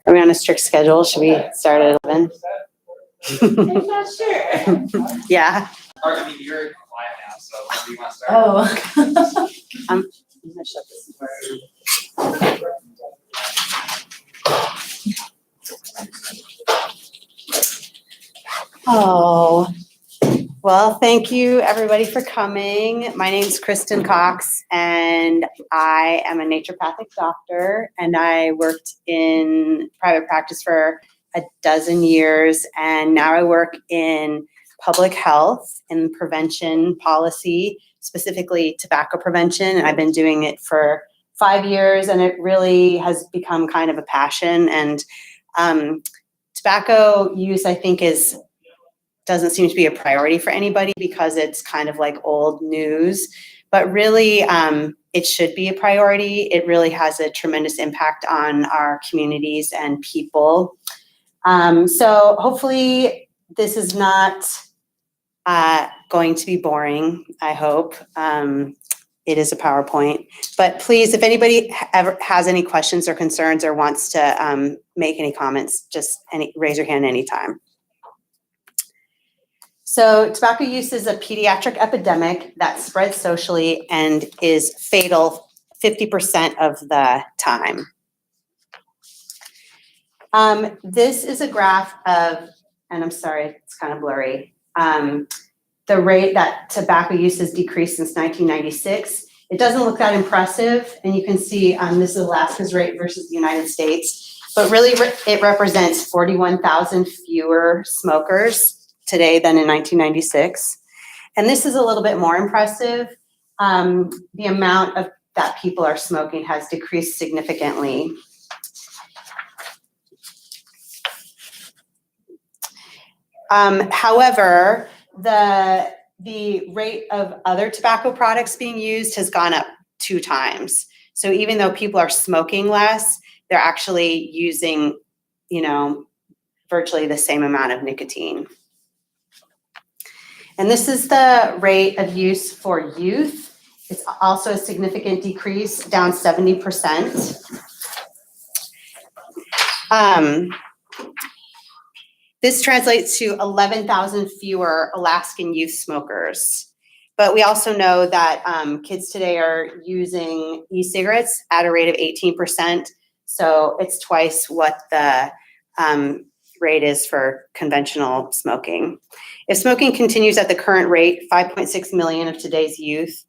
Are we on a strict schedule? Should we start at 11? I'm not sure. Yeah. Or, I mean, you're live now, so whenever you want to start. Oh. I'm gonna shut this door. Oh, well, thank you everybody for coming. My name's Kristin Cox, and I am a naturopathic doctor, and I worked in private practice for a dozen years, and now I work in public health and prevention policy, specifically tobacco prevention. And I've been doing it for 5 years, and it really has become kind of a passion. And tobacco use, I think, doesn't seem to be a priority for anybody because it's kind of like old news, but really it should be a priority. It really has a tremendous impact on our communities and people. So hopefully this is not going to be boring, I hope. It is a PowerPoint, but please, if anybody ever has any questions or concerns or wants to make any comments, just raise your hand anytime. So tobacco use is a pediatric epidemic that spreads socially and is fatal 50% of the time. This is a graph of, and I'm sorry, it's kind of blurry, the rate that tobacco use has decreased since 1996. It doesn't look that impressive, and you can see this is Alaska's rate versus the United States, but really it represents 41,000 fewer smokers today than in 1996. And this is a little bit more impressive. The amount of that people are smoking has decreased significantly. However, the rate of other tobacco products being used has gone up 2 times. So even though people are smoking less, they're actually using, virtually the same amount of nicotine. And this is the rate of use for youth. It's also a significant decrease, down 70%. This translates to 11,000 fewer Alaskan youth smokers. But we also know that kids today are using e-cigarettes at a rate of 18%. So it's twice what the rate is for conventional smoking. If smoking continues at the current rate, 5.6 million of today's youth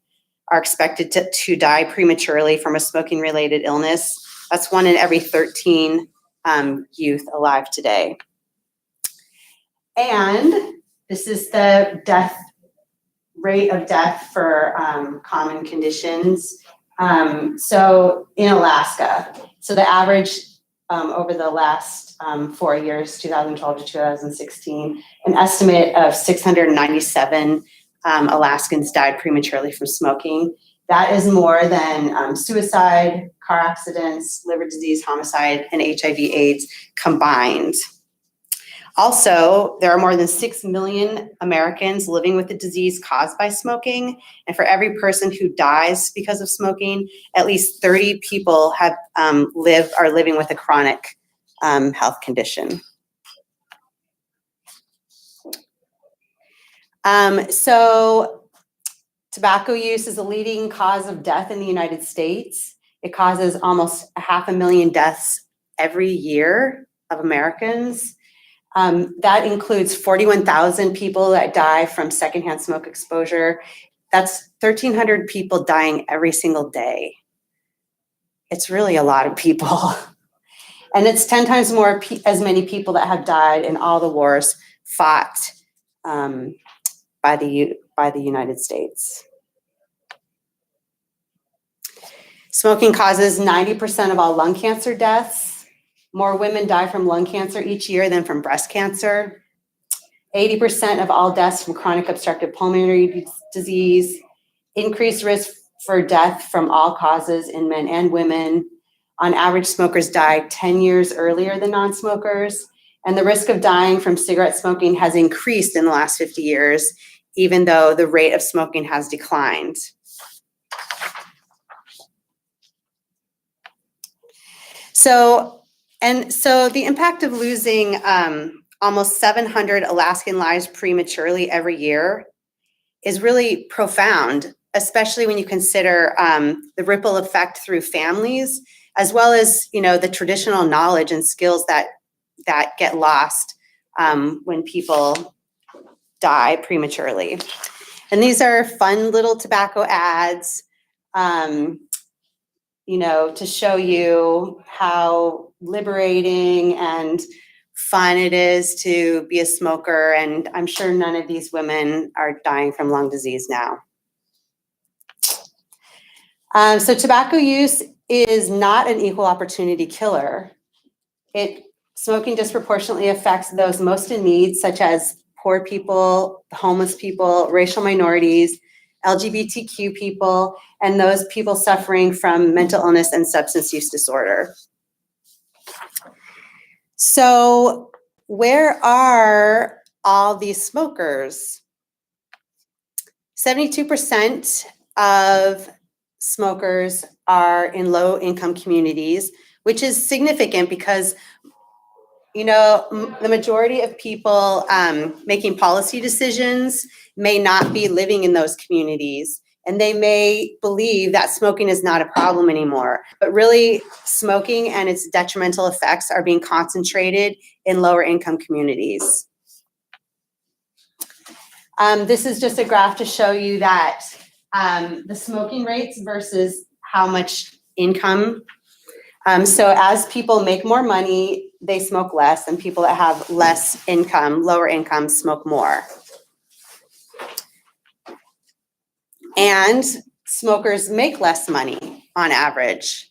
are expected to die prematurely from a smoking-related illness. That's 1 in every 13 youth alive today. And this is the rate of death for common conditions. So in Alaska, so the average over the last 4 years, 2012 to 2016, an estimate of 697 Alaskans died prematurely from smoking. That is more than suicide, car accidents, liver disease, homicide, and HIV/AIDS combined. Also, there are more than 6 million Americans living with the disease caused by smoking. And for every person who dies because of smoking, at least 30 people are living with a chronic health condition. So tobacco use is a leading cause of death in the United States. It causes almost 500,000 deaths every year of Americans. That includes 41,000 people that die from secondhand smoke exposure. That's 1,300 people dying every single day. It's really a lot of people. And it's 10 times more as many people that have died in all the wars fought by the United States. Smoking causes 90% of all lung cancer deaths. More women die from lung cancer each year than from breast cancer. 80% of all deaths from chronic obstructive pulmonary disease. Increased risk for death from all causes in men and women. On average, smokers die 10 years earlier than non-smokers. And the risk of dying from cigarette smoking has increased in the last 50 years, even though the rate of smoking has declined. So the impact of losing almost 700 Alaskan lives prematurely every year is really profound, especially when you consider the ripple effect through families, as well as, you know, the traditional knowledge and skills that get lost when people die prematurely. And these are fun little tobacco ads, you know, to show you how liberating and fun it is to be a smoker. And I'm sure none of these women are dying from lung disease now. So tobacco use is not an equal opportunity killer. Smoking disproportionately affects those most in need, such as poor people, homeless people, racial minorities, LGBTQ people, and those people suffering from mental illness and substance use disorder. So where are all these smokers? 72% of smokers are in low-income communities, which is significant because, you know, the majority of people making policy decisions may not be living in those communities, and they may believe that smoking is not a problem anymore. But really, smoking and its detrimental effects are being concentrated in lower income communities. This is just a graph to show you that the smoking rates versus how much income. So as people make more money, they smoke less, and people that have less income, lower income, smoke more. And smokers make less money on average.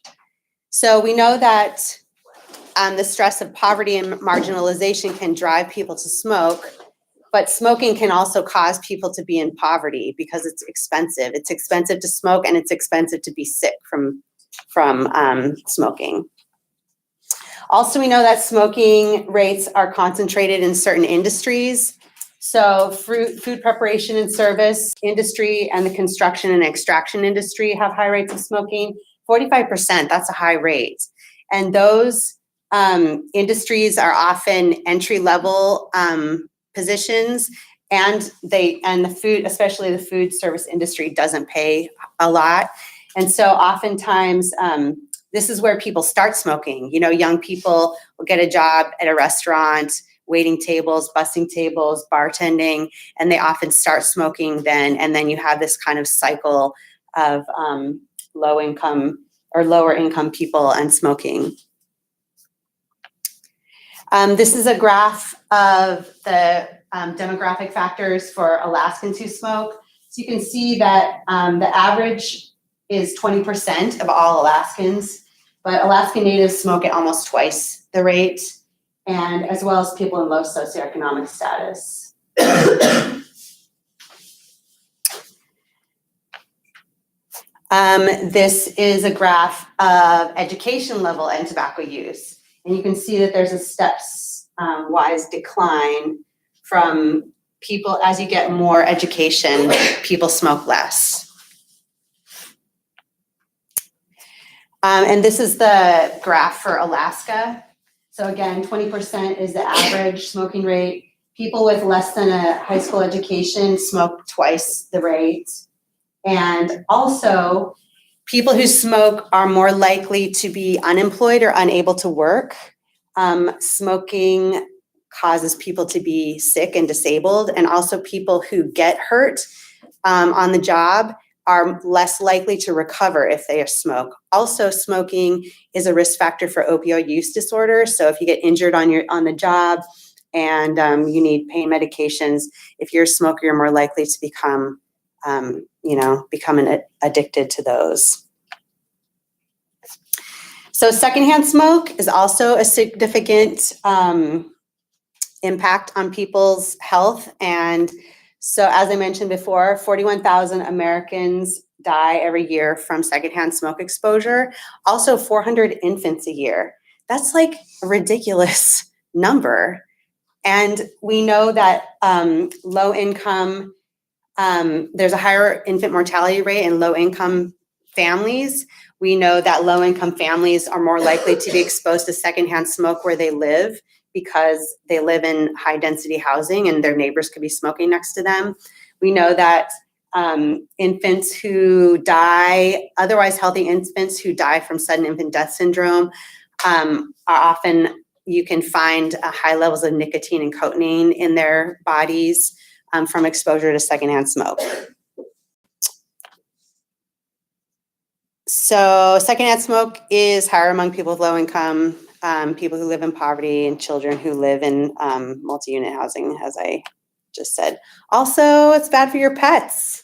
So we know that the stress of poverty and marginalization can drive people to smoke, but smoking can also cause people to be in poverty because it's expensive. It's expensive to smoke, and it's expensive to be sick from smoking. Also, we know that smoking rates are concentrated in certain industries. So food preparation and service industry and the construction and extraction industry have high rates of smoking. 45%, that's a high rate. And those industries are often entry-level positions, and the food, especially the food service industry, doesn't pay a lot. And so oftentimes, this is where people start smoking. You know, young people will get a job at a restaurant, waiting tables, bussing tables, bartending, and they often start smoking then. And then you have this kind of cycle of low income or lower income people and smoking. This is a graph of the demographic factors for Alaskans who smoke. So you can see that the average is 20% of all Alaskans, but Alaskan Natives smoke at almost twice the rate, and as well as people in low socioeconomic status. This is a graph of education level and tobacco use. And you can see that there's a steps-wise decline from people. As you get more education, people smoke less. And this is the graph for Alaska. So again, 20% is the average smoking rate. People with less than a high school education smoke twice the rate. And also, people who smoke are more likely to be unemployed or unable to work. Smoking causes people to be sick and disabled, and also people who get hurt on the job are less likely to recover if they smoke. Also, smoking is a risk factor for opioid use disorder. So if you get injured on the job and you need pain medications, if you're a smoker, you're more likely to become addicted to those. So secondhand smoke is also a significant impact on people's health. And so as I mentioned before, 41,000 Americans die every year from secondhand smoke exposure. Also 400 infants a year. That's like a ridiculous number. And we know that low income, there's a higher infant mortality rate in low income families, We know that low-income families are more likely to be exposed to secondhand smoke where they live because they live in high-density housing and their neighbors could be smoking next to them. We know that infants who die, otherwise healthy infants who die from sudden infant death syndrome are often, you can find high levels of nicotine and cotinine in their bodies from exposure to secondhand smoke. So secondhand smoke is higher among people with low income, people who live in poverty, and children who live in multi-unit housing, as I just said. Also, it's bad for your pets.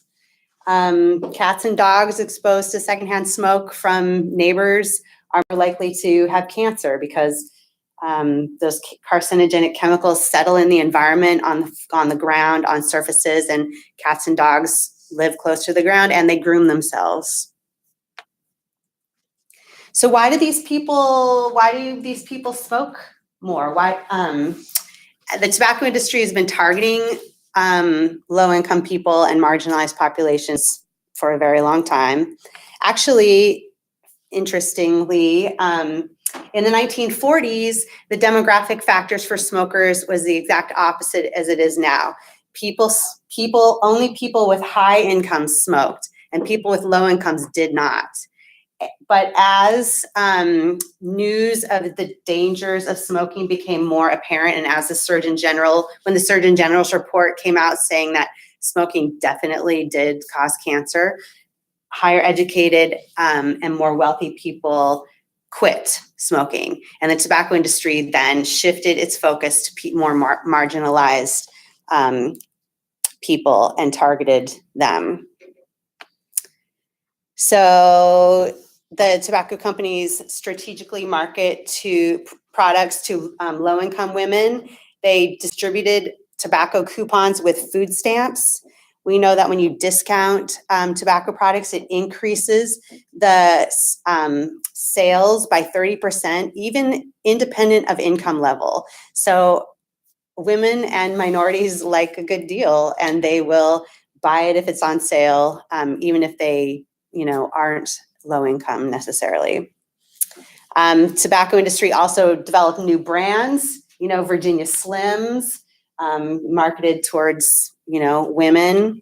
Cats and dogs exposed to secondhand smoke from neighbors are more likely to have cancer because those carcinogenic chemicals settle in the environment, on the ground, on surfaces, and cats and dogs live close to the ground and they groom themselves. So why do these people smoke more? Why the tobacco industry has been targeting low-income people and marginalized populations for a very long time. Actually, interestingly, in the 1940s, the demographic factors for smokers was the exact opposite as it is now. Only people with high incomes smoked, and people with low incomes did not. But as news of the dangers of smoking became more apparent, and as when the Surgeon General's report came out saying that smoking definitely did cause cancer, higher educated and more wealthy people quit smoking. And the tobacco industry then shifted its focus to more marginalized people and targeted them. So the tobacco companies strategically market products to low-income women. They distributed tobacco coupons with food stamps. We know that when you discount tobacco products, it increases the sales by 30%, even independent of income level. So women and minorities like a good deal, and they will buy it if it's on sale, even if they, aren't low income necessarily. Tobacco industry also developed new brands, Virginia Slims, marketed towards, women.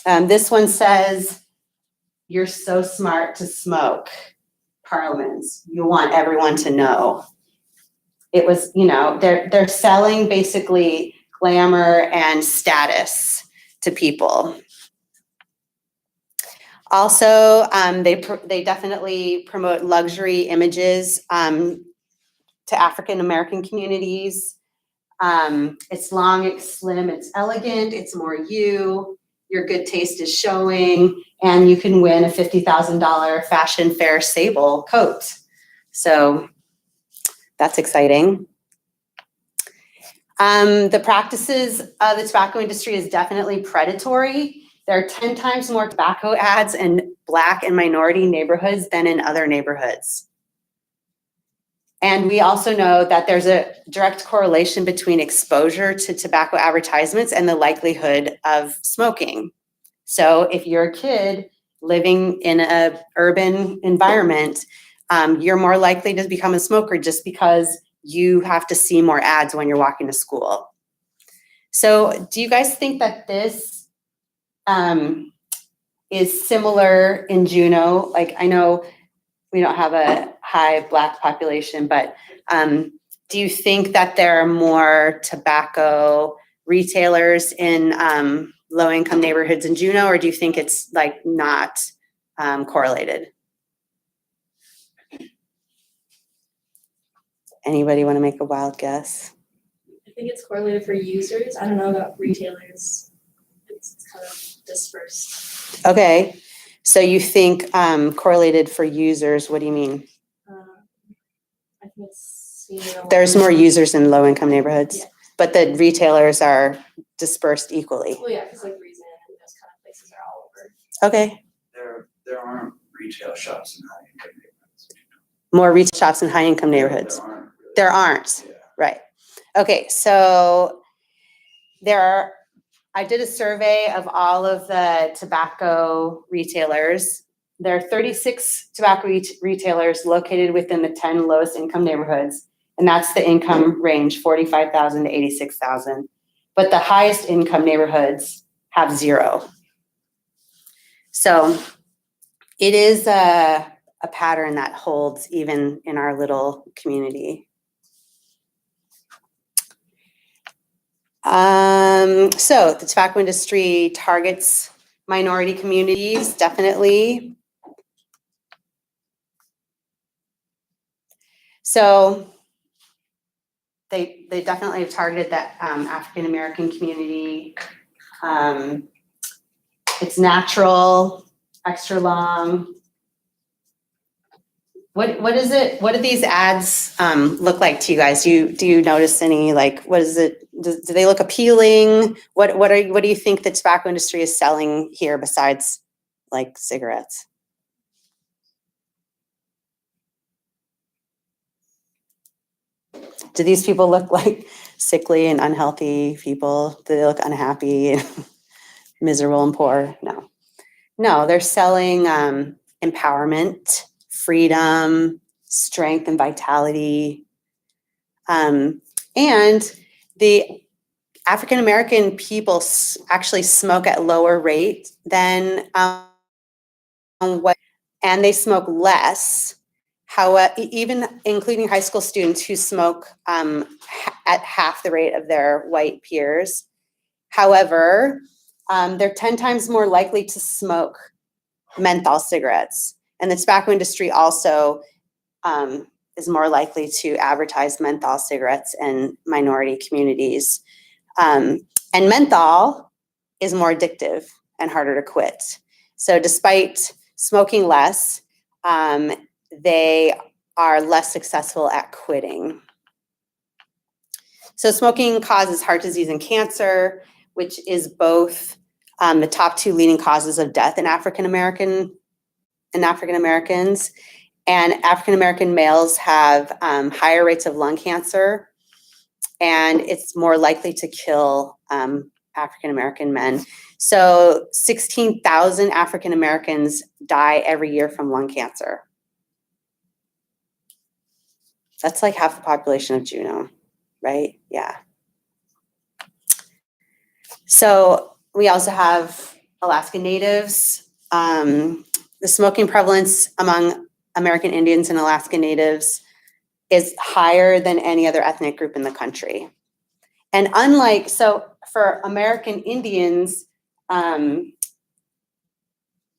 This one says, "You're so smart to smoke. Parliaments, you want everyone to know." It was, they're selling basically glamour and status to people. Also, they definitely promote luxury images to African American communities. It's long, it's slim, it's elegant, it's more you. Your good taste is showing, and you can win a $50,000 Fashion Fair sable coat. So that's exciting. The practices of the tobacco industry is definitely predatory. There are 10 times more tobacco ads in Black and minority neighborhoods than in other neighborhoods. And we also know that there's a direct correlation between exposure to tobacco advertisements and the likelihood of smoking. So if you're a kid living in an urban environment, you're more likely to become a smoker just because you have to see more ads when you're walking to school. So do you guys think that this is similar in Juneau? Like, I know we don't have a high Black population, but do you think that there are more tobacco retailers in low-income neighborhoods in Juneau, or do you think it's like not correlated? Anybody want to make a wild guess? I think it's correlated for users. I don't know about retailers. It's kind of dispersed. Okay, so you think correlated for users, what do you mean? I think it's, There's more users in low-income neighborhoods, yeah. But the retailers are dispersed equally. Well, yeah, because like Reason and those kind of places are all over. Okay, There aren't retail shops in high-income neighborhoods. more retail shops in high-income neighborhoods. There aren't. Really. There aren't, Yeah. right. Okay, so I did a survey of all of the tobacco retailers there are 36 tobacco retailers located within the 10 lowest income neighborhoods, and that's the income range, 45,000 to 86,000. But the highest income neighborhoods have 0. So it is a pattern that holds even in our little community. So the tobacco industry targets minority communities, definitely. So they definitely have targeted that African American community. It's natural, extra long. What is it? What do these ads look like to you guys? Do you notice any, like, what is it? Do they look appealing? What do you think the tobacco industry is selling here besides like cigarettes? Do these people look like sickly and unhealthy people? Do they look unhappy and miserable and poor? No, they're selling empowerment, freedom, strength, and vitality. And the African American people actually smoke at lower rate than and they smoke less. However, even including high school students who smoke at half the rate of their white peers. However, they're 10 times more likely to smoke menthol cigarettes. And the tobacco industry also is more likely to advertise menthol cigarettes in minority communities. And menthol is more addictive and harder to quit. So despite smoking less, they are less successful at quitting. So smoking causes heart disease and cancer, which is both the top 2 leading causes of death in African Americans. And African American males have higher rates of lung cancer, and it's more likely to kill African American men. So 16,000 African Americans die every year from lung cancer. That's like half the population of Juneau, right? Yeah. So we also have Alaska Natives. The smoking prevalence among American Indians and Alaska Natives is higher than any other ethnic group in the country. And so for American Indians,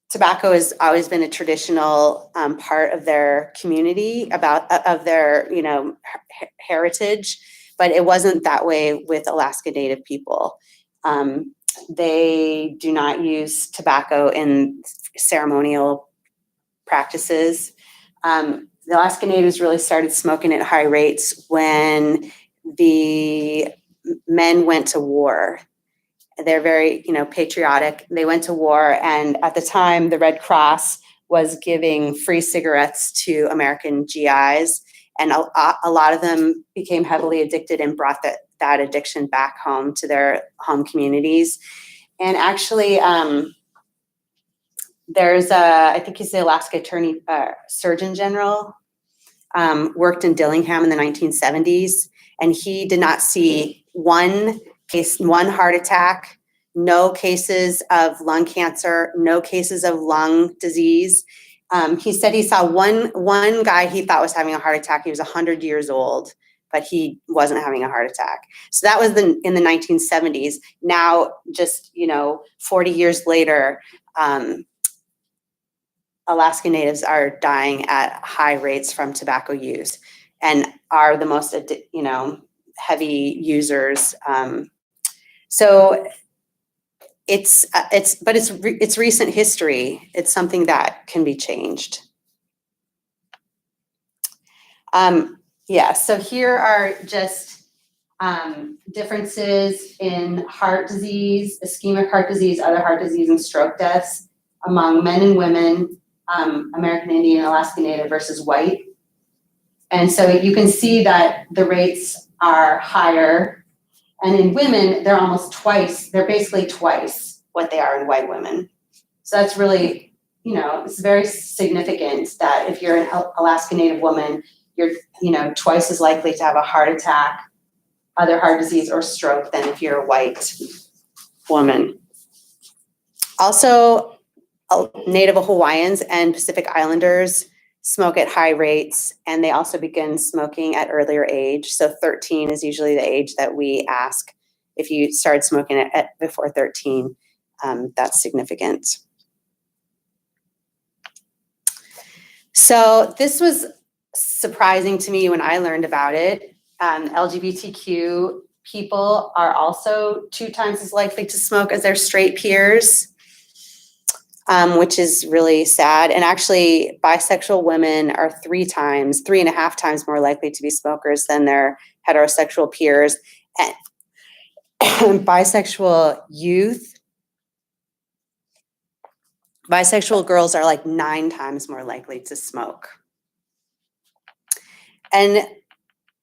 tobacco has always been a traditional part of their community, of their heritage, but it wasn't that way with Alaska Native people. They do not use tobacco in ceremonial practices. The Alaska Natives really started smoking at high rates when the men went to war. They're very, patriotic. They went to war, and at the time, the Red Cross was giving free cigarettes to American GIs, and a lot of them became heavily addicted and brought that addiction back home to their home communities. And actually, there's I think he's the Alaska Surgeon General, worked in Dillingham in the 1970s, and he did not see one heart attack, no cases of lung cancer, no cases of lung disease. He said he saw one guy he thought was having a heart attack. He was 100 years old, but he wasn't having a heart attack. So that was in the 1970s. Now, just 40 years later, Alaska Natives are dying at high rates from tobacco use, and are the most heavy users. So it's recent history. It's something that can be changed. So here are just differences in heart disease, ischemic heart disease, other heart disease, and stroke deaths among men and women, American Indian, Alaska Native versus white. And so you can see that the rates are higher. And in women, they're basically twice what they are in white women. So that's really you know, it's very significant that if you're an Alaska Native woman, you're, you know, twice as likely to have a heart attack, other heart disease, or stroke than if you're a white woman. Also, Native Hawaiians and Pacific Islanders smoke at high rates, and they also begin smoking at earlier age. So 13 is usually the age that we ask if you started smoking at before 13. That's significant. So this was surprising to me when I learned about it. LGBTQ people are also 2 times as likely to smoke as their straight peers, which is really sad. And actually, bisexual women are 3.5 times more likely to be smokers than their heterosexual peers. And bisexual girls are like 9 times more likely to smoke. And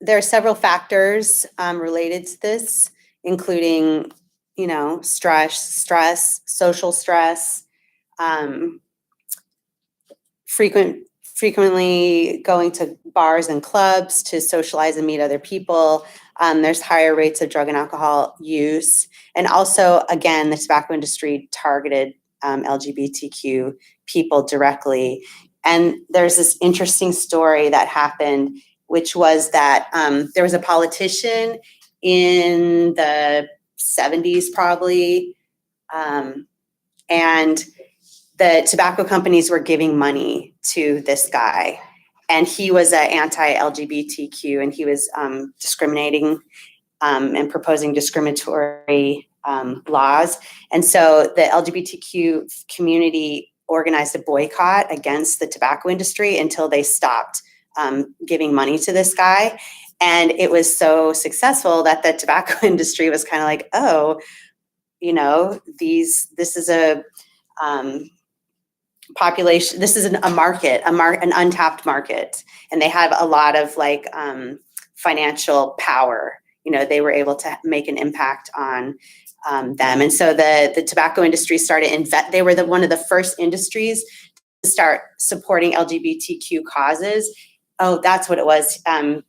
there are several factors related to this, including, you know, stress, social stress, frequently going to bars and clubs to socialize and meet other people. There's higher rates of drug and alcohol use. And also, again, the tobacco industry targeted LGBTQ people directly. And there's this interesting story that happened, which was that there was a politician in the 70s probably, and the tobacco companies were giving money to this guy. And he was an anti-LGBTQ, and he was discriminating and proposing discriminatory laws. And so the LGBTQ community organized a boycott against the tobacco industry until they stopped giving money to this guy. And it was so successful that the tobacco industry was kind of like, oh, you know, this is a population, this is a market, an untapped market. And they have a lot of like financial power. You know, they were able to make an impact on them. And so the tobacco industry started, they were one of the first industries to start supporting LGBTQ causes. Oh, that's what it was.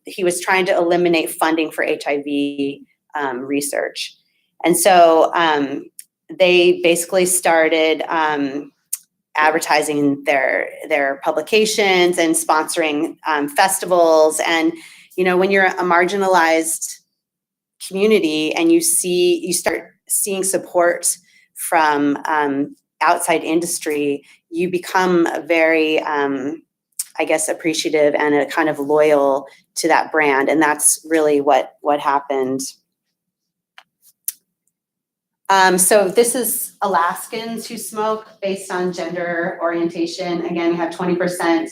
He was trying to eliminate funding for HIV research. And so they basically started advertising their publications and sponsoring festivals. And, you know, when you're a marginalized community and you start seeing support from outside industry, you become very, I guess, appreciative and a kind of loyal to that brand. And that's really what happened. So this is Alaskans who smoke based on gender orientation. Again, we have 20%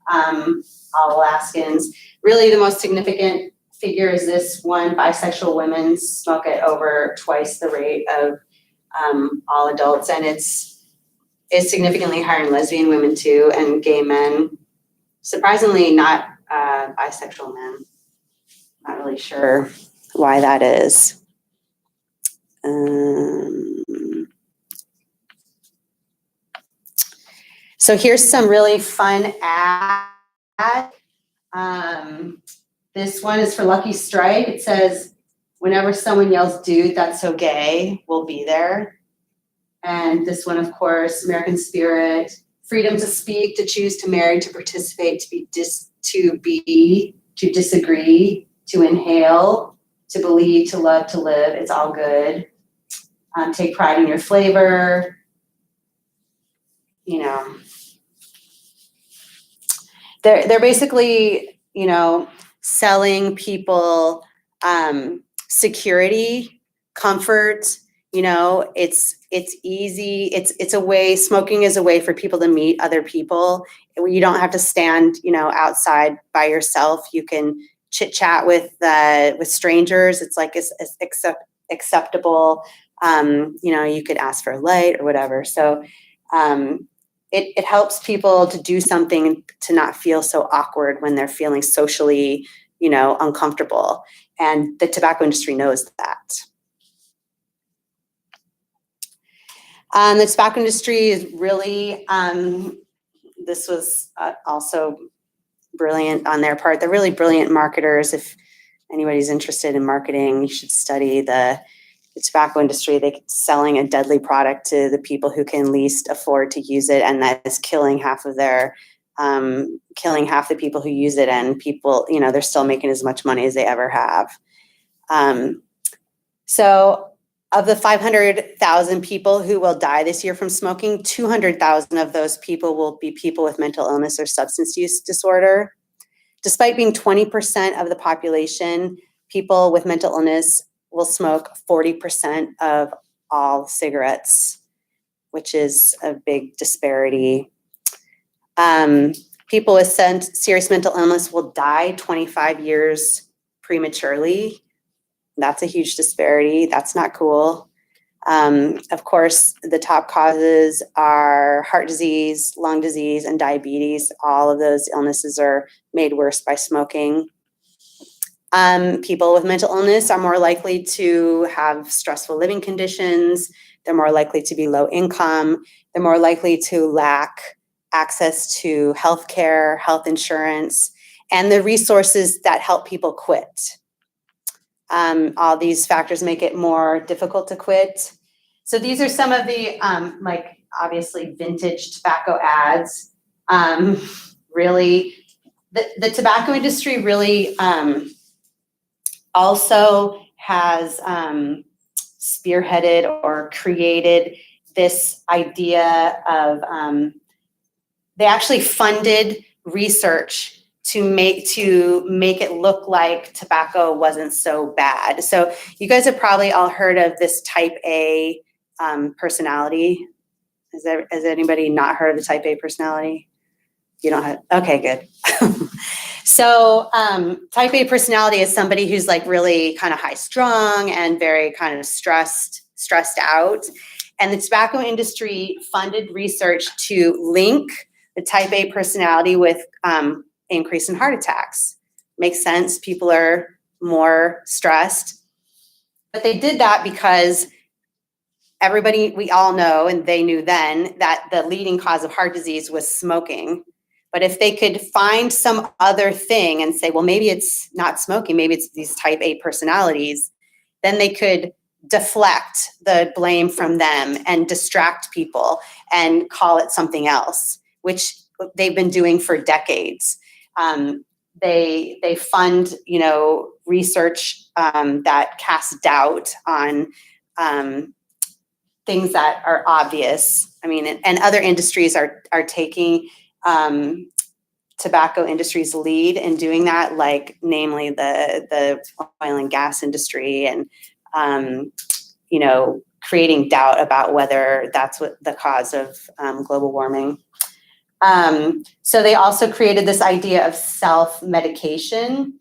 all Alaskans. Really the most significant figure is this one: bisexual women smoke at over twice the rate of all adults. And it's significantly higher in lesbian women too, and gay men. Surprisingly, not bisexual men. Not really sure why that is. So here's some really fun ad. This one is for Lucky Strike. It says, whenever someone yells, dude, that's so gay, we'll be there. And this one, of course, American Spirit, freedom to speak, to choose, to marry, to participate, to disagree, to inhale, to believe, to love, to live. It's all good. Take pride in your flavor. You know, they're basically, you know, selling people security, comfort. You know, it's easy. It's a way. Smoking is a way for people to meet other people. You don't have to stand, you know, outside by yourself. You can chit chat with strangers. It's like it's acceptable. You know, you could ask for a light or whatever. So it helps people to do something to not feel so awkward when they're feeling socially, you know, uncomfortable. And the tobacco industry knows that. The tobacco industry is really, this was also brilliant on their part. They're really brilliant marketers. If anybody's interested in marketing, you should study the tobacco industry. They're selling a deadly product to the people who can least afford to use it, and that is killing half the people who use it, and people, they're still making as much money as they ever have. So of the 500,000 people who will die this year from smoking, 200,000 of those people will be people with mental illness or substance use disorder. Despite being 20% of the population, people with mental illness will smoke 40% of all cigarettes, which is a big disparity. People with serious mental illness will die 25 years prematurely. That's a huge disparity. That's not cool. Of course, the top causes are heart disease, lung disease, and diabetes. All of those illnesses are made worse by smoking. People with mental illness are more likely to have stressful living conditions. They're more likely to be low income. They're more likely to lack access to health care, health insurance, and the resources that help people quit. All these factors make it more difficult to quit. So these are some of the, obviously vintage tobacco ads. Really, the tobacco industry really also has spearheaded or created this idea of, they actually funded research to make it look like tobacco wasn't so bad. So you guys have probably all heard of this type A personality. Has anybody not heard of the type A personality? You don't have, okay, good. So type A personality is somebody who's like really kind of high strung and very kind of stressed out. And the tobacco industry funded research to link the type A personality with increase in heart attacks. Makes sense. People are more stressed. But they did that because we all know, and they knew then, that the leading cause of heart disease was smoking. But if they could find some other thing and say, well, maybe it's not smoking, maybe it's these type A personalities, then they could deflect the blame from them and distract people and call it something else, which they've been doing for decades. They fund, research that casts doubt on things that are obvious. I mean, and other industries are taking tobacco industry's lead in doing that, like namely the oil and gas industry, and creating doubt about whether that's what the cause of global warming. So they also created this idea of self-medication,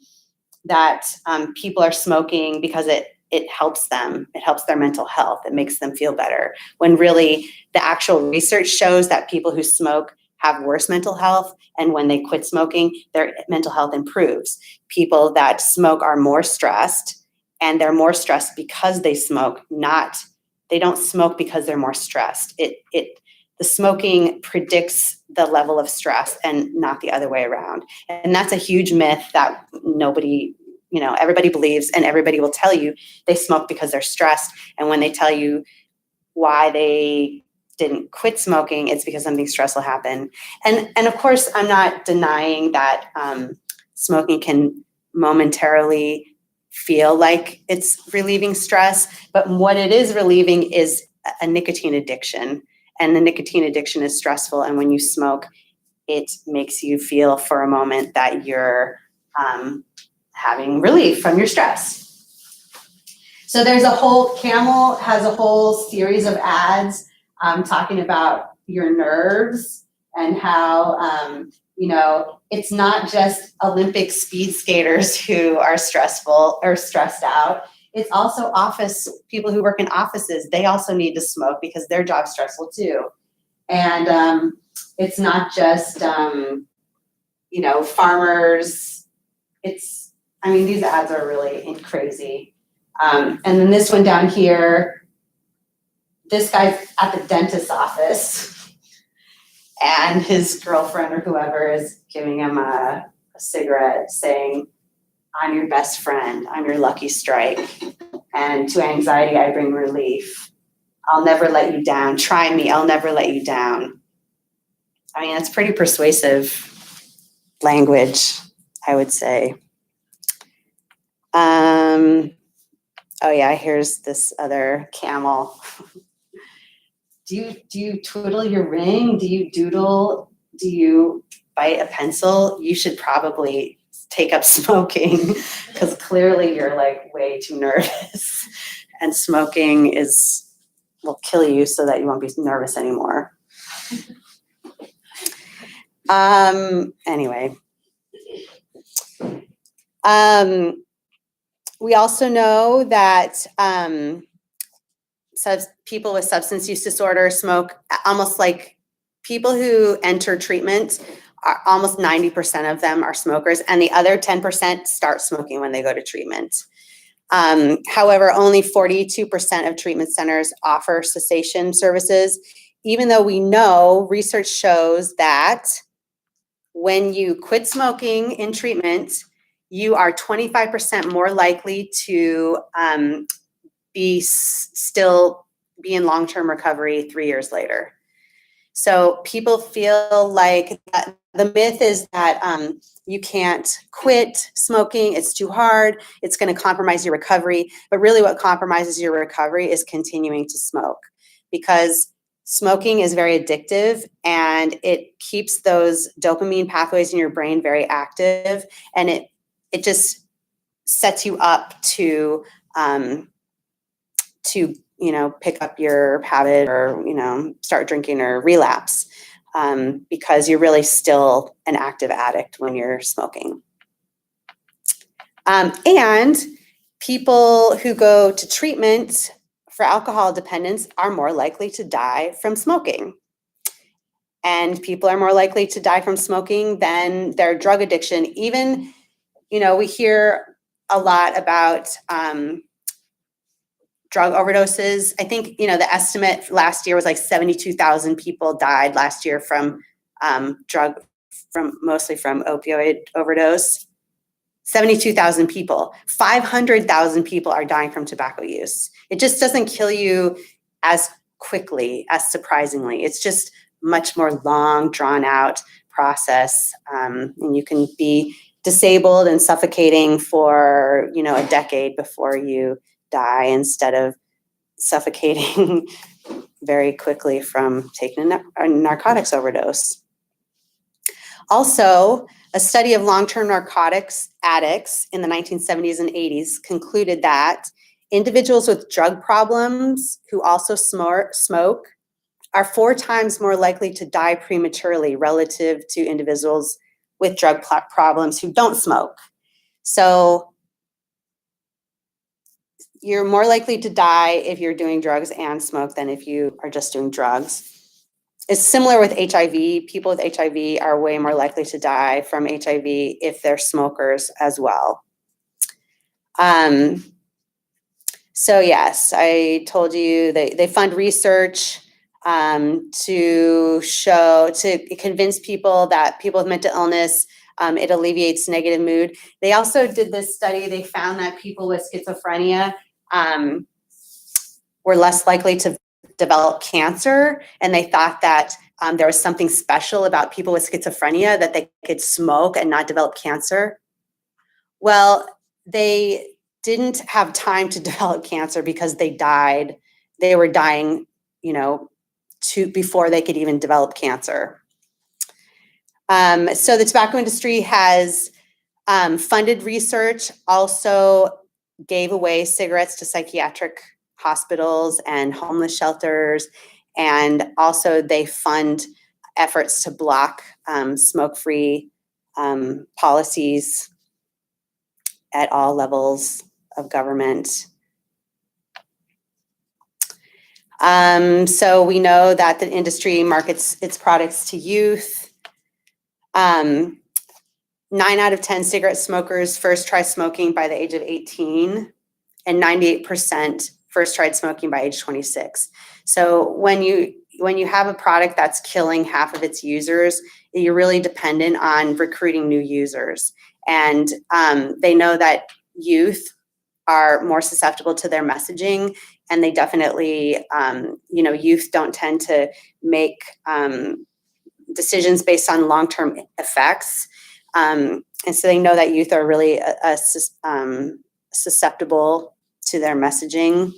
that people are smoking because it helps them. It helps their mental health. It makes them feel better. When really the actual research shows that people who smoke have worse mental health, and when they quit smoking, their mental health improves. People that smoke are more stressed, and they're more stressed because they smoke, they don't smoke because they're more stressed. The smoking predicts the level of stress and not the other way around. And that's a huge myth that everybody believes, and everybody will tell you they smoke because they're stressed. And when they tell you why they didn't quit smoking, it's because something stressful happened. And of course, I'm not denying that smoking can momentarily feel like it's relieving stress, but what it is relieving is a nicotine addiction. And the nicotine addiction is stressful. And when you smoke, it makes you feel for a moment that you're having relief from your stress. So Camel has a whole series of ads talking about your nerves and how, it's not just Olympic speed skaters who are stressful or stressed out. It's also people who work in offices. They also need to smoke because their job's stressful too. And it's not just, farmers. These ads are really crazy. And then this one down here, this guy's at the dentist's office and his girlfriend or whoever is giving him a cigarette saying, "I'm your best friend, I'm your lucky strike. And to anxiety, I bring relief. I'll never let you down. Try me, I'll never let you down." I mean, it's pretty persuasive language, I would say. Oh yeah, here's this other camel. Do you twiddle your ring? Do you doodle? Do you bite a pencil? You should probably take up smoking because clearly you're like way too nervous. And smoking will kill you so that you won't be nervous anymore. Anyway. We also know that people with substance use disorder smoke, almost like people who enter treatment, almost 90% of them are smokers, and the other 10% start smoking when they go to treatment. However, only 42% of treatment centers offer cessation services, even though we know research shows that when you quit smoking in treatment, you are 25% more likely to still be in long-term recovery 3 years later. So people feel like the myth is that you can't quit smoking, it's too hard, it's going to compromise your recovery. But really what compromises your recovery is continuing to smoke, because smoking is very addictive and it keeps those dopamine pathways in your brain very active, and it just sets you up to pick up your habit or, start drinking or relapse, because you're really still an active addict when you're smoking. And people who go to treatment for alcohol dependence are more likely to die from smoking. And people are more likely to die from smoking than their drug addiction. Even, we hear a lot about drug overdoses. I think, the estimate last year was like 72,000 people died last year from mostly from opioid overdose. 72,000 people. 500,000 people are dying from tobacco use. It just doesn't kill you as quickly, as surprisingly. It's just much more long, drawn out process. And you can be disabled and suffocating for, a decade before you die, instead of suffocating very quickly from taking a narcotics overdose. Also, a study of long-term narcotics addicts in the 1970s and 80s concluded that individuals with drug problems who also smoke are 4 times more likely to die prematurely relative to individuals with drug problems who don't smoke. So you're more likely to die if you're doing drugs and smoke than if you are just doing drugs. It's similar with HIV. People with HIV are way more likely to die from HIV if they're smokers as well. So yes, I told you they fund research to convince people that people with mental illness, it alleviates negative mood. They also did this study. They found that people with schizophrenia were less likely to develop cancer, and they thought that there was something special about people with schizophrenia, that they could smoke and not develop cancer. Well, they didn't have time to develop cancer because they died. They were dying, before they could even develop cancer. So the tobacco industry has funded research, also gave away cigarettes to psychiatric hospitals and homeless shelters, and also they fund efforts to block smoke-free policies at all levels of government. So we know that the industry markets its products to youth. 9 out of 10 cigarette smokers first try smoking by the age of 18, and 98% first tried smoking by age 26. So when you have a product that's killing half of its users, you're really dependent on recruiting new users. And they know that youth are more susceptible to their messaging, and they definitely, youth don't tend to make decisions based on long-term effects. And so they know that youth are really susceptible to their messaging.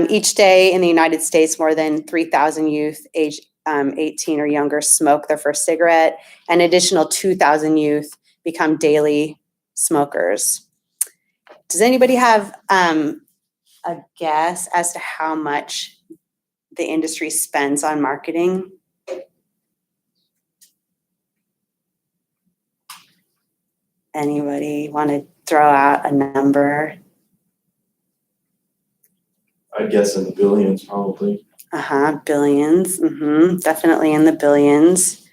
Each day in the United States, more than 3,000 youth aged 18 or younger smoke their first cigarette. An additional 2,000 youth become daily smokers. Does anybody have a guess as to how much the industry spends on marketing? Anybody want to throw out a number? I'd guess in the billions, probably. Billions. Definitely in the billions.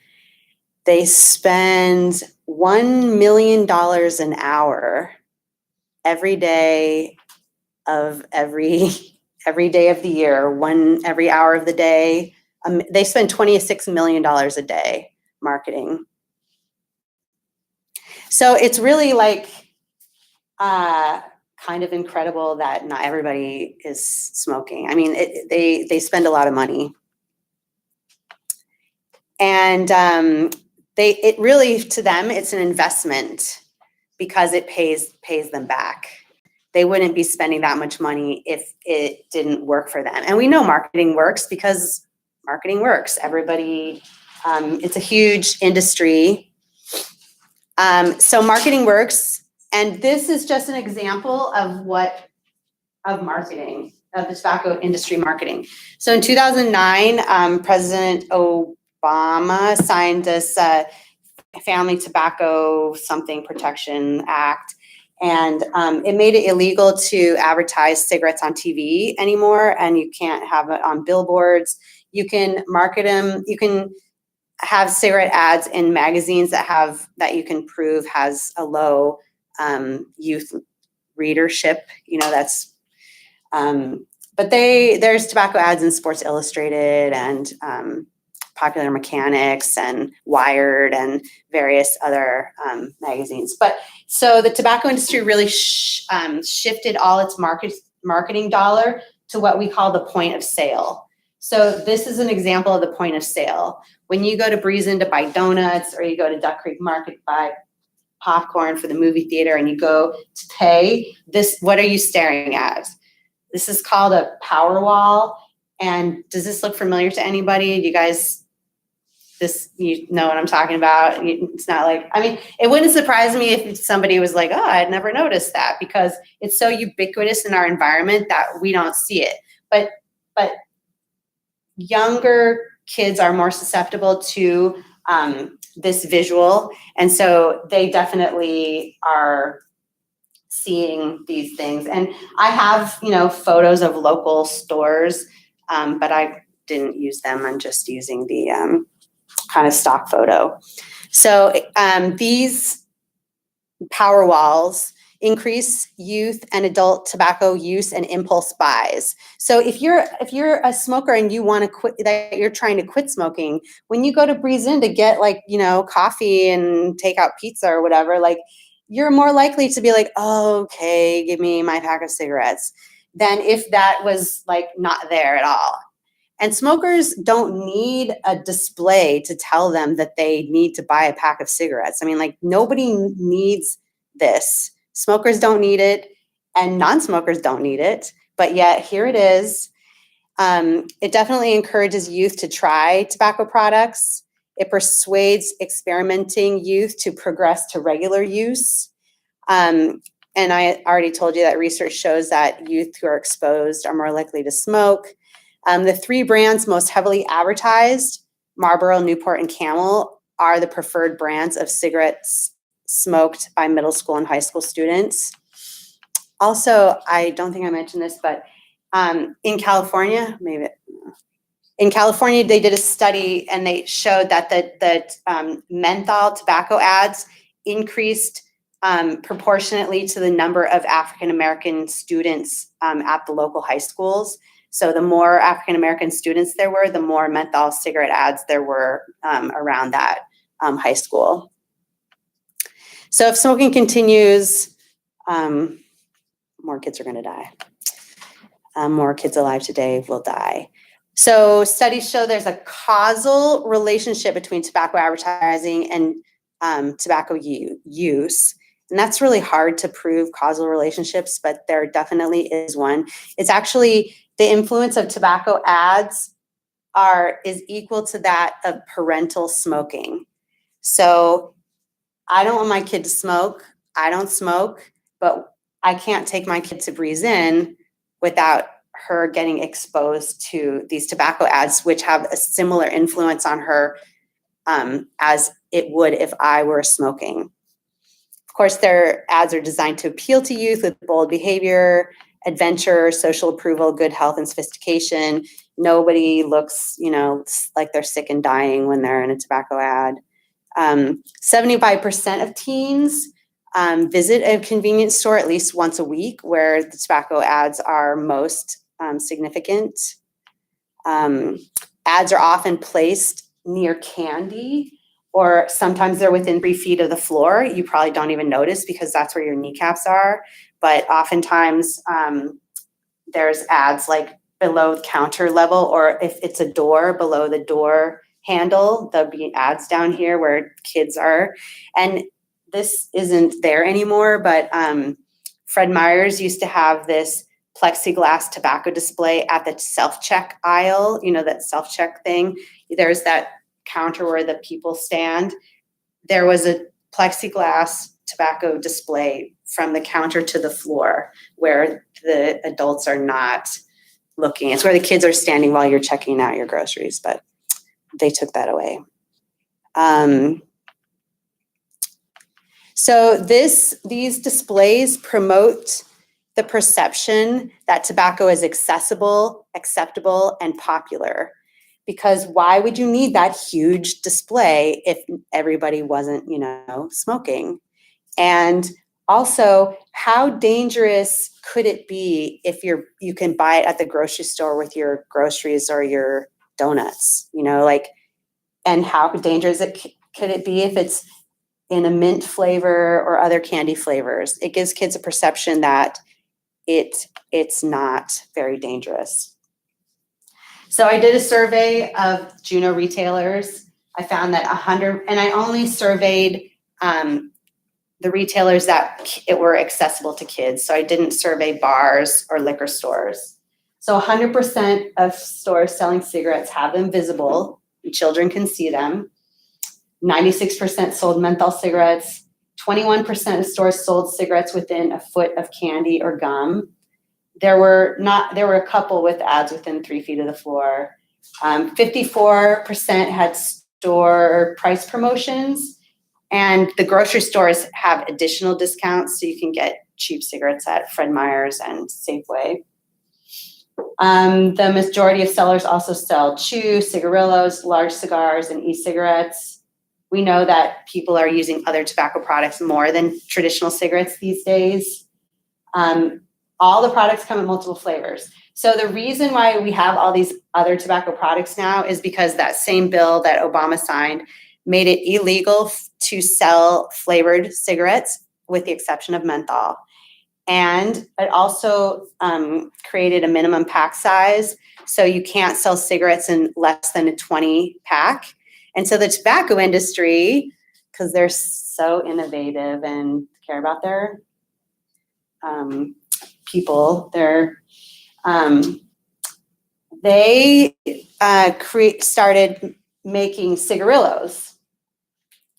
They spend $1 million an hour every day of every day of the year, every hour of the day. They spend $26 million a day marketing. So it's really like kind of incredible that not everybody is smoking. I mean, they spend a lot of money. And it really, to them, it's an investment because it pays them back. They wouldn't be spending that much money if it didn't work for them. And we know marketing works because marketing works. Everybody, it's a huge industry. So marketing works. And this is just an example of marketing, of the tobacco industry marketing. So in 2009, President Obama signed this Family Tobacco Something Protection Act. And it made it illegal to advertise cigarettes on TV anymore, and you can't have it on billboards. You can market them. You can have cigarette ads in magazines that you can prove has a low youth readership. That's. But there's tobacco ads in Sports Illustrated and Popular Mechanics and Wired and various other magazines. But so the tobacco industry really shifted all its marketing dollar to what we call the point of sale. So this is an example of the point of sale. When you go to Breeze Inn to buy donuts, or you go to Duck Creek Market to buy popcorn for the movie theater, and you go to pay, what are you staring at? This is called a power wall. And does this look familiar to anybody? Do you guys, you know what I'm talking about? It's not like, I mean, it wouldn't surprise me if somebody was like, oh, I'd never noticed that, because it's so ubiquitous in our environment that we don't see it. But younger kids are more susceptible to this visual. And so they definitely are seeing these things. And I have, photos of local stores, but I didn't use them. I'm just using the kind of stock photo. So these power walls increase youth and adult tobacco use and impulse buys. So if you're a smoker and you want to quit, that you're trying to quit smoking, when you go to Breeze Inn to get coffee and take out pizza or whatever, you're more likely to be like, oh, okay, give me my pack of cigarettes, than if that was not there at all. And smokers don't need a display to tell them that they need to buy a pack of cigarettes. I mean, nobody needs this. Smokers don't need it, and non-smokers don't need it, but yet here it is. It definitely encourages youth to try tobacco products. It persuades experimenting youth to progress to regular use. And I already told you that research shows that youth who are exposed are more likely to smoke. The three brands most heavily advertised, Marlboro, Newport, and Camel, are the preferred brands of cigarettes smoked by middle school and high school students. Also, I don't think I mentioned this, but in California, they did a study and they showed that menthol tobacco ads increased proportionately to the number of African-American students at the local high schools. So the more African-American students there were, the more menthol cigarette ads there were around that high school. So if smoking continues, more kids are gonna die. More kids alive today will die. So studies show there's a causal relationship between tobacco advertising and tobacco use. And that's really hard to prove causal relationships, but there definitely is one. It's actually the influence of tobacco ads is equal to that of parental smoking. So I don't want my kid to smoke. I don't smoke, but I can't take my kid to Breeze In without her getting exposed to these tobacco ads, which have a similar influence on her as it would if I were smoking. Of course, their ads are designed to appeal to youth with bold behavior, adventure, social approval, good health, and sophistication. Nobody looks, like they're sick and dying when they're in a tobacco ad. 75% of teens visit a convenience store at least once a week, where the tobacco ads are most significant. Ads are often placed near candy, or sometimes they're within 3 feet of the floor. You probably don't even notice because that's where your kneecaps are. But oftentimes there's ads like below the counter level, or if it's a door, below the door handle, there'll be ads down here where kids are. And this isn't there anymore, but Fred Meyer's used to have this plexiglass tobacco display at the self-check aisle, that self-check thing. There's that counter where the people stand. There was a plexiglass tobacco display from the counter to the floor where the adults are not looking. It's where the kids are standing while you're checking out your groceries, but they took that away. So these displays promote the perception that tobacco is accessible, acceptable, and popular. Because why would you need that huge display if everybody wasn't, smoking? And also, how dangerous could it be if you can buy it at the grocery store with your groceries or your donuts, and how dangerous could it be if it's in a mint flavor or other candy flavors? It gives kids a perception that it's not very dangerous. So I did a survey of Juneau retailers. I found that 100, and I only surveyed the retailers that were accessible to kids. So I didn't survey bars or liquor stores. So 100% of stores selling cigarettes have them visible, and children can see them. 96% sold menthol cigarettes. 21% of stores sold cigarettes within a foot of candy or gum. There were a couple with ads within 3 feet of the floor. 54% had store price promotions, and the grocery stores have additional discounts, so you can get cheap cigarettes at Fred Meyer's and Safeway. The majority of sellers also sell chew, cigarillos, large cigars, and e-cigarettes. We know that people are using other tobacco products more than traditional cigarettes these days. All the products come in multiple flavors. So the reason why we have all these other tobacco products now is because that same bill that Obama signed made it illegal to sell flavored cigarettes with the exception of menthol. And it also created a minimum pack size. So you can't sell cigarettes in less than a 20 pack. And so the tobacco industry, because they're so innovative and care about their people, they started making cigarillos.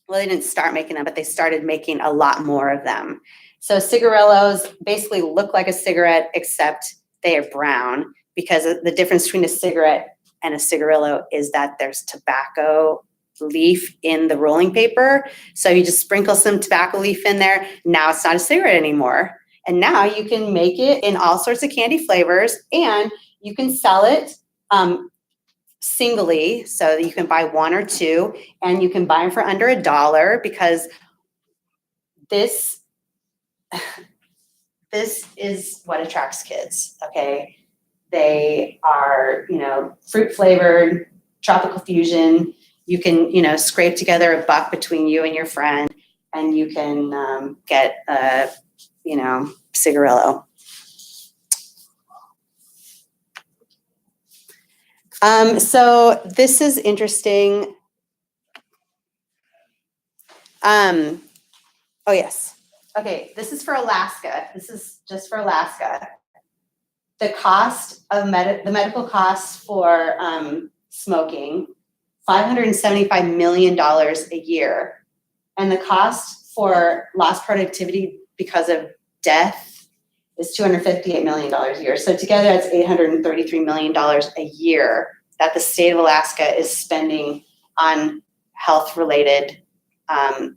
Well, they didn't start making them, but they started making a lot more of them. So cigarillos basically look like a cigarette, except they are brown, because the difference between a cigarette and a cigarillo is that there's tobacco leaf in the rolling paper. So you just sprinkle some tobacco leaf in there. Now it's not a cigarette anymore. And now you can make it in all sorts of candy flavors, and you can sell it singly, so that you can buy one or two, and you can buy them for under $1, because this this is what attracts kids, okay? They are, fruit flavored, tropical fusion. You can, scrape together $1 between you and your friend, and you can get a, cigarillo. So this is interesting. Oh yes. Okay, this is for Alaska. This is just for Alaska. The cost of the medical costs for smoking, $575 million a year. And the cost for lost productivity because of death is $258 million a year. So together that's $833 million a year that the state of Alaska is spending on health-related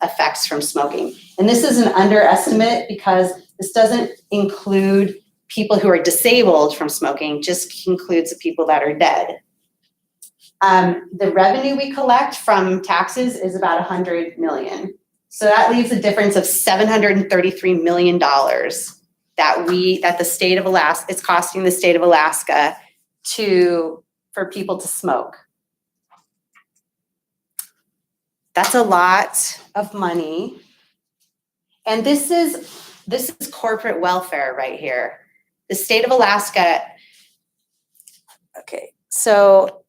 effects from smoking. And this is an underestimate because this doesn't include people who are disabled from smoking, just includes the people that are dead. The revenue we collect from taxes is about 100 million. So that leaves a difference of $733 million that the state of Alaska, it's costing the state of Alaska for people to smoke. That's a lot of money. And this is corporate welfare right here. The state of Alaska, okay, so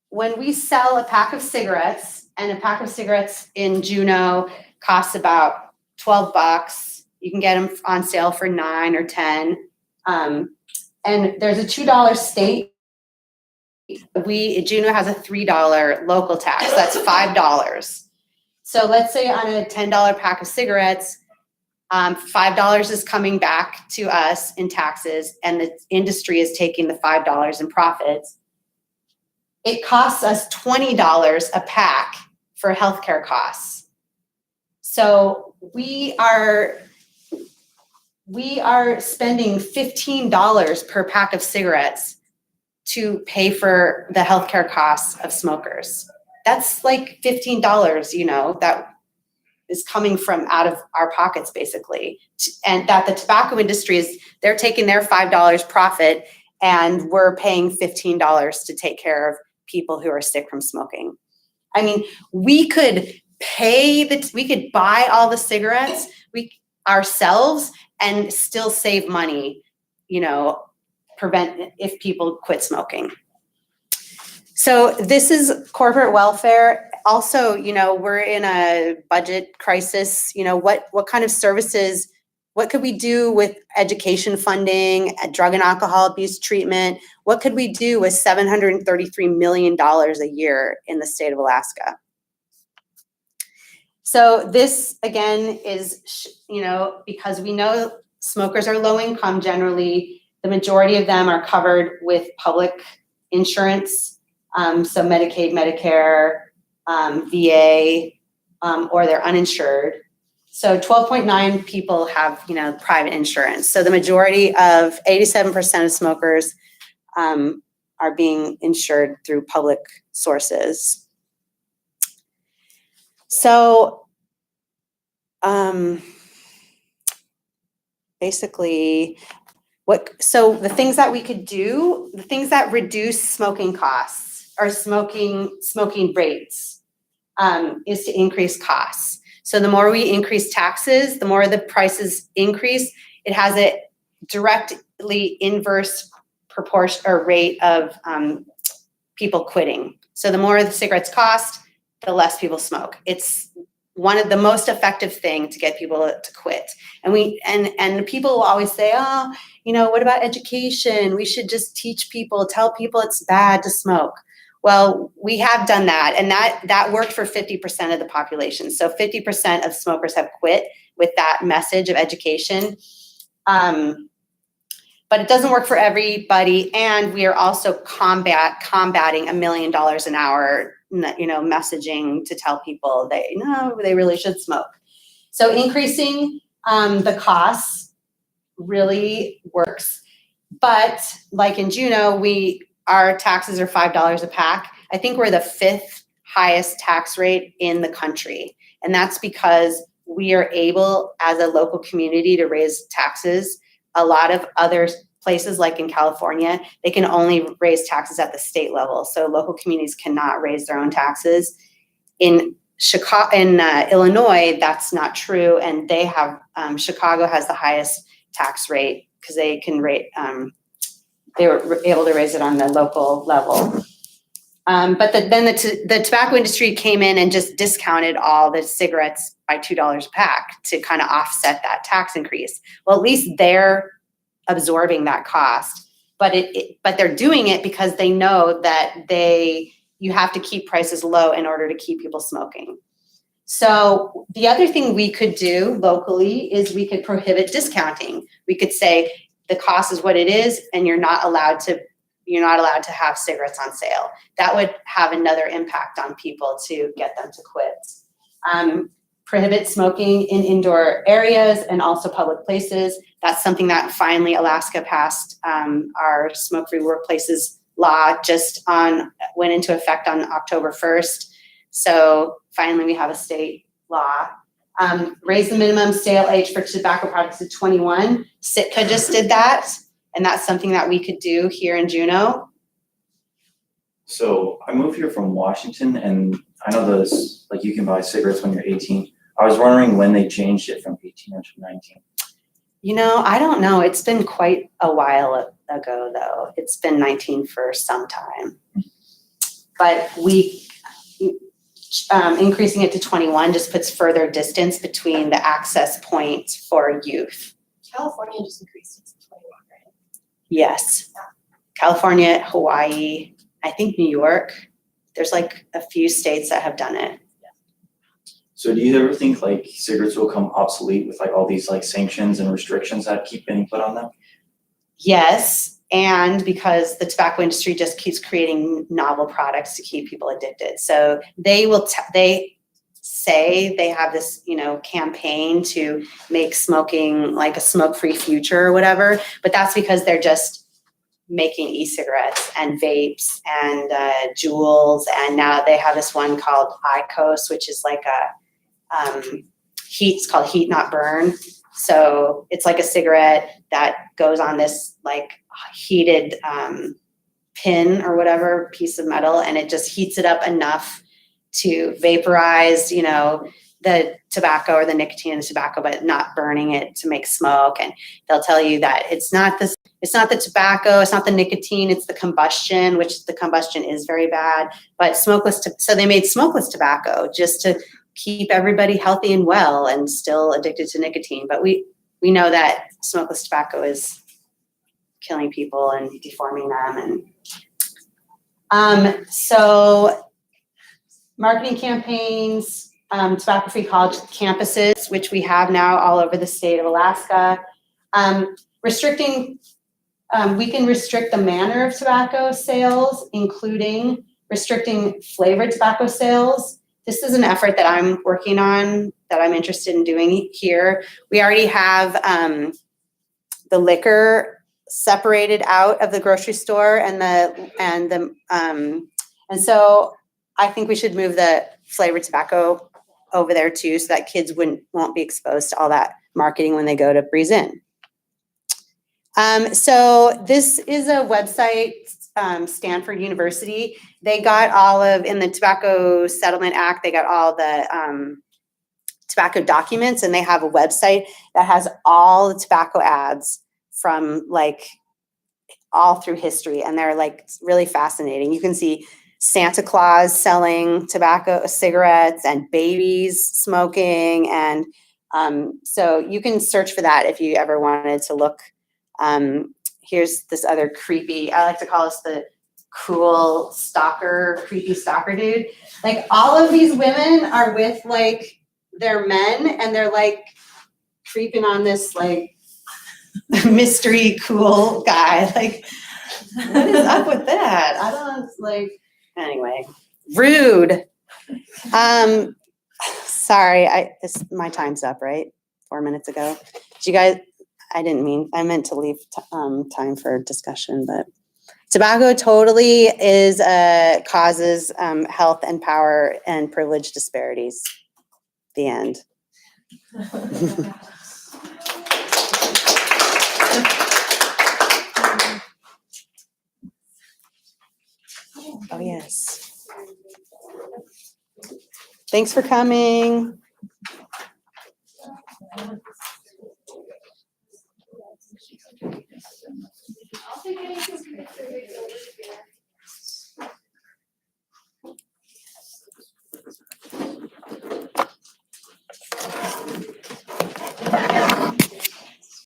when we sell a pack of cigarettes, and a pack of cigarettes in Juneau costs about $12, you can get them on sale for $9 or $10. And there's a $2 state. Juneau has a $3 local tax, that's $5. So let's say on a $10 pack of cigarettes, $5 is coming back to us in taxes, and the industry is taking the $5 in profits. It costs us $20 a pack for healthcare costs. So we are spending $15 per pack of cigarettes to pay for the healthcare costs of smokers. That's like $15, that is coming from out of our pockets basically. And that the tobacco industry they're taking their $5 profit, and we're paying $15 to take care of people who are sick from smoking. I mean, we could buy all the cigarettes ourselves and still save money, prevent if people quit smoking. So this is corporate welfare. Also, we're in a budget crisis. What kind of services, what could we do with education funding, drug and alcohol abuse treatment? What could we do with $733 million a year in the state of Alaska? So this, again, is, because we know smokers are low income generally, the majority of them are covered with public insurance, so Medicaid, Medicare, VA, or they're uninsured. So 12.9 people have, private insurance. So the majority of 87% of smokers are being insured through public sources. So basically, so the things that we could do, the things that reduce smoking costs or smoking rates, is to increase costs. So the more we increase taxes, the more the prices increase. It has a directly inverse proportion or rate of people quitting. So the more the cigarettes cost, the less people smoke. It's one of the most effective thing to get people to quit. And people will always say, oh, what about education? We should just teach people, tell people it's bad to smoke. Well, we have done that, and that worked for 50% of the population. So 50% of smokers have quit with that message of education. But it doesn't work for everybody, and we are also combating $1 million an hour, messaging to tell people they really should smoke. So increasing the costs really works. But like in Juneau, our taxes are $5 a pack. I think we're the 5th highest tax rate in the country. And that's because we are able as a local community to raise taxes. A lot of other places, like in California, they can only raise taxes at the state level. So local communities cannot raise their own taxes. In Illinois, that's not true. And they have, Chicago has the highest tax rate because they can rate, they were able to raise it on the local level. But then the tobacco industry came in and just discounted all the cigarettes by $2 a pack to kind of offset that tax increase. Well, at least they're absorbing that cost, but they're doing it because they know that you have to keep prices low in order to keep people smoking. So the other thing we could do locally is we could prohibit discounting. We could say the cost is what it is, and you're not allowed to have cigarettes on sale. That would have another impact on people to get them to quit. Prohibit smoking in indoor areas and also public places. That's something that finally Alaska passed. Our smoke-free workplaces law went into effect on October 1st. So finally we have a state law. Raise the minimum sale age for tobacco products to 21. Sitka just did that. And that's something that we could do here in Juneau. So I moved here from Washington, and I know those, like, you can buy cigarettes when you're 18. I was wondering when they changed it from 18 to 19. I don't know. It's been quite a while ago, though. It's been 19 for some time. But increasing it to 21 just puts further distance between the access point for youth. California just increased it to 21, right? Yes. California, Hawaii, I think New York. There's like a few states that have done it. So do you ever think like cigarettes will come obsolete with like all these like sanctions and restrictions that keep getting put on them? Yes, and because the tobacco industry just keeps creating novel products to keep people addicted. So they say they have this, campaign to make smoking like a smoke-free future or whatever, but that's because they're just making e-cigarettes and vapes and Juuls, and now they have this one called IQOS, which is like it's called Heat Not Burn. So it's like a cigarette that goes on this like heated pin or whatever piece of metal, and it just heats it up enough to vaporize, the tobacco or the nicotine in the tobacco, but not burning it to make smoke. And they'll tell you that it's not the tobacco, it's not the nicotine, it's the combustion, which the combustion is very bad. But so they made smokeless tobacco just to keep everybody healthy and well and still addicted to nicotine. But we know that smokeless tobacco is killing people and deforming them. And so marketing campaigns, tobacco-free college campuses, which we have now all over the state of Alaska. We can restrict the manner of tobacco sales, including restricting flavored tobacco sales. This is an effort that I'm working on, that I'm interested in doing here. We already have the liquor separated out of the grocery store, and so I think we should move the flavored tobacco over there too, so that kids won't be exposed to all that marketing when they go to Breeze In. So this is a website, Stanford University. They got in the Tobacco Settlement Act, they got all the tobacco documents, and they have a website that has all the tobacco ads from like all through history, and they're like really fascinating. You can see Santa Claus selling tobacco, cigarettes, and babies smoking. And so you can search for that if you ever wanted to look. Here's this other creepy, I like to call this the cruel stalker, creepy stalker dude. Like all of these women are with like their men, and they're like creeping on this like mystery cool guy. Like, what is up with that? I don't, anyway, rude. Sorry, my time's up, right? 4 minutes ago. I meant to leave time for discussion, but tobacco totally causes health and power and privilege disparities. The end. Oh, yes. Thanks for coming.